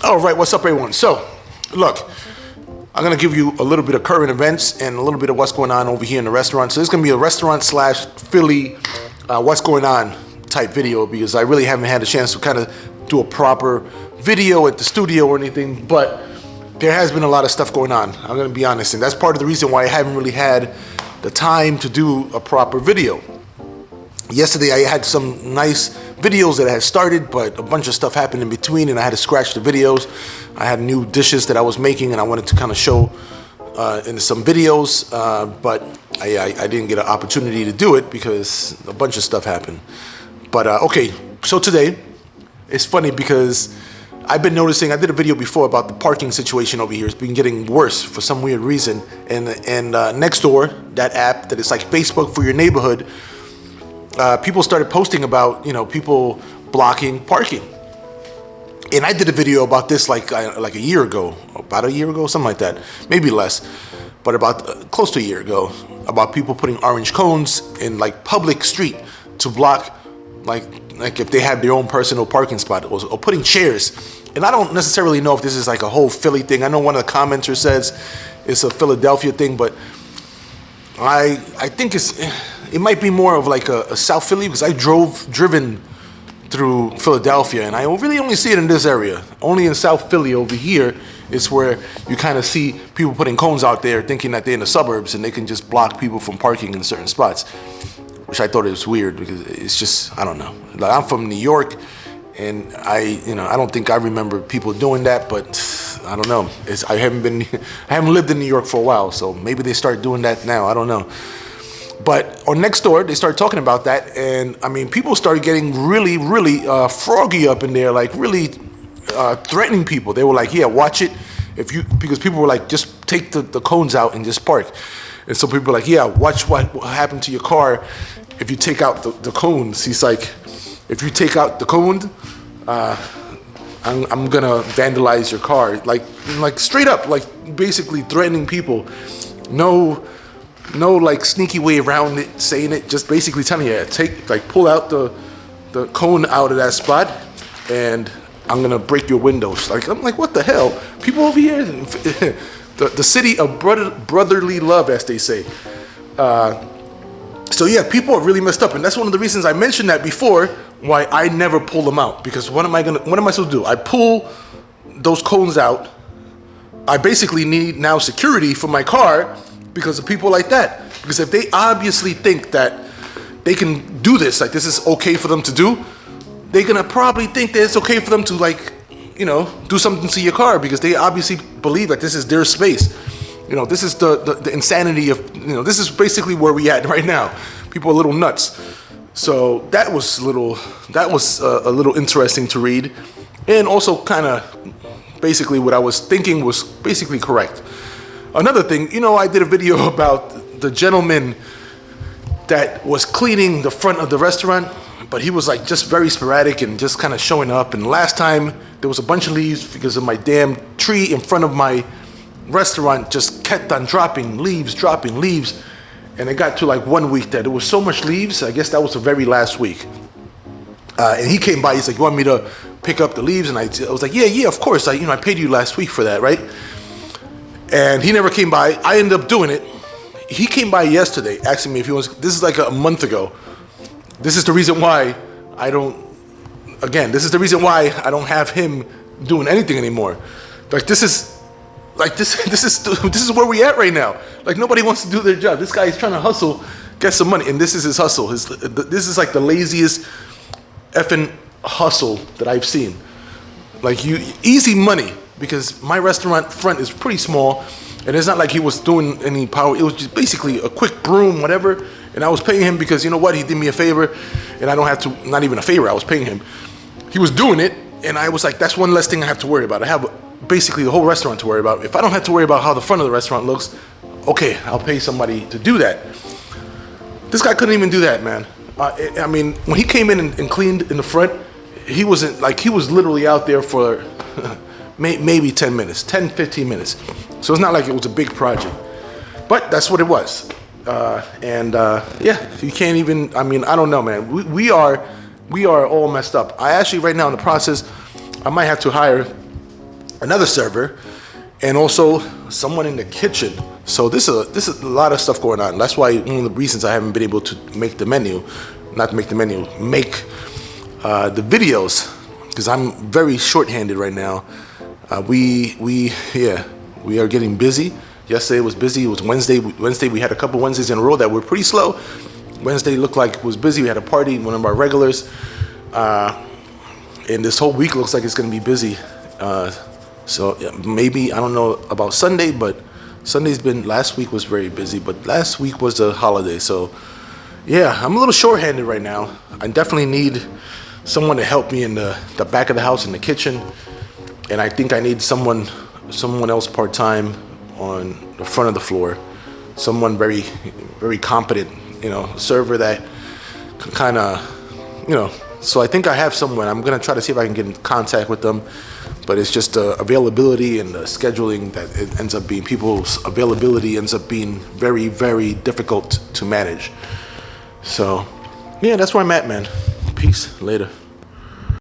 All right, what's up, everyone? So, look, I'm gonna give you a little bit of current events and a little bit of what's going on over here in the restaurant. So this is gonna be a restaurant slash Philly what's going on type video because I really haven't had a chance to kind of do a proper video at the studio or anything, but there has been a lot of stuff going on. I'm gonna be honest, and that's part of the reason why I haven't really had the time to do a proper video. Yesterday I had some nice videos that I had started, but a bunch of stuff happened in between and I had to scratch the videos. I had new dishes that I was making and I wanted to kind of show in some videos, but I didn't get an opportunity to do it because a bunch of stuff happened. But okay, so today, it's funny because I've been noticing, I did a video before about the parking situation over here. It's been getting worse for some weird reason. And Nextdoor, that app that is like Facebook for your neighborhood, people started posting about, people blocking parking. And I did a video about this like a year ago, something like that, maybe less, but about close to a year ago, about people putting orange cones in like public street to block, like if they had their own personal parking spot, or putting chairs. And I don't necessarily know if this is like a whole Philly thing. I know one of the commenters says it's a Philadelphia thing, but I think it might be more of like a South Philly, because I driven through Philadelphia and I really only see it in this area. Only in South Philly over here is where you kind of see people putting cones out there thinking that they're in the suburbs and they can just block people from parking in certain spots, which I thought it was weird because it's just, I don't know. Like, I'm from New York and I don't think I remember people doing that, but I don't know. I haven't lived in New York for a while, so maybe they start doing that now. I don't know. But on Nextdoor, they started talking about that, and I mean, people started getting really, really froggy up in there, like really threatening people. They were like, "Yeah, watch it," because people were like, "Just take the cones out and just park." And so people were like, "Yeah, watch what happened to your car if you take out the cones." He's like, "If you take out the cone, I'm gonna vandalize your car," like straight up, like basically threatening people. No like sneaky way around it, saying it, just basically telling you, pull out the cone out of that spot and I'm gonna break your windows. I'm like, what the hell? People over here, the city of brotherly love, as they say. So yeah, people are really messed up, and that's one of the reasons I mentioned that before, why I never pull them out. Because what am I supposed to do? I pull those cones out. I basically need now security for my car because of people like that. Because if they obviously think that they can do this, like this is okay for them to do, they're gonna probably think that it's okay for them to do something to your car, because they obviously believe that this is their space. This is the insanity of, this is basically where we at right now. People are a little nuts. So that was a little interesting to read, and also kind of basically what I was thinking was basically correct. Another thing, I did a video about the gentleman that was cleaning the front of the restaurant, but he was like just very sporadic and just kind of showing up. And last time there was a bunch of leaves because of my damn tree in front of my restaurant just kept on dropping leaves. And it got to like 1 week that there was so much leaves. I guess that was the very last week. And he came by, he's like, "You want me to pick up the leaves?" And I was like, yeah, of course. I paid you last week for that, right? And he never came by. I ended up doing it. He came by yesterday asking me if he wants. This is like a month ago. This is the reason why I don't have him doing anything anymore. This is where we at right now. Like, nobody wants to do their job. This guy is trying to hustle, get some money, and this is his hustle. This is like the laziest effing hustle that I've seen. Like, easy money, because my restaurant front is pretty small, and it's not like he was doing any power. It was just basically a quick broom, whatever. And I was paying him because, you know what, he did me a favor, and I don't have to. Not even a favor, I was paying him. He was doing it, and I was like, that's one less thing I have to worry about. I have basically the whole restaurant to worry about. If I don't have to worry about how the front of the restaurant looks, okay, I'll pay somebody to do that. This guy couldn't even do that, man. I mean, when he came in and cleaned in the front, he was literally out there for maybe 10 minutes, 10, 15 minutes. So it's not like it was a big project, but that's what it was. Yeah, you can't even, I don't know, man. We are all messed up. I actually, right now in the process, I might have to hire another server, and also someone in the kitchen. So this is a lot of stuff going on. That's why one of the reasons I haven't been able to make the menu, not make the menu, make the videos, because I'm very short-handed right now. We are getting busy. Yesterday was busy. It was Wednesday. Wednesday we had a couple Wednesdays in a row that were pretty slow. Wednesday looked like it was busy. We had a party, one of our regulars, and this whole week looks like it's going to be busy. So maybe, I don't know about Sunday, but last week was very busy, but last week was a holiday. So yeah, I'm a little short-handed right now. I definitely need someone to help me in the back of the house, in the kitchen. And I think I need someone else part-time on the front of the floor. Someone very, very competent, server that can kind of, so I think I have someone. I'm going to try to see if I can get in contact with them. But it's just availability and scheduling that it ends up being, people's availability ends up being very, very difficult to manage. So, yeah, that's where I'm at, man. Peace. Later.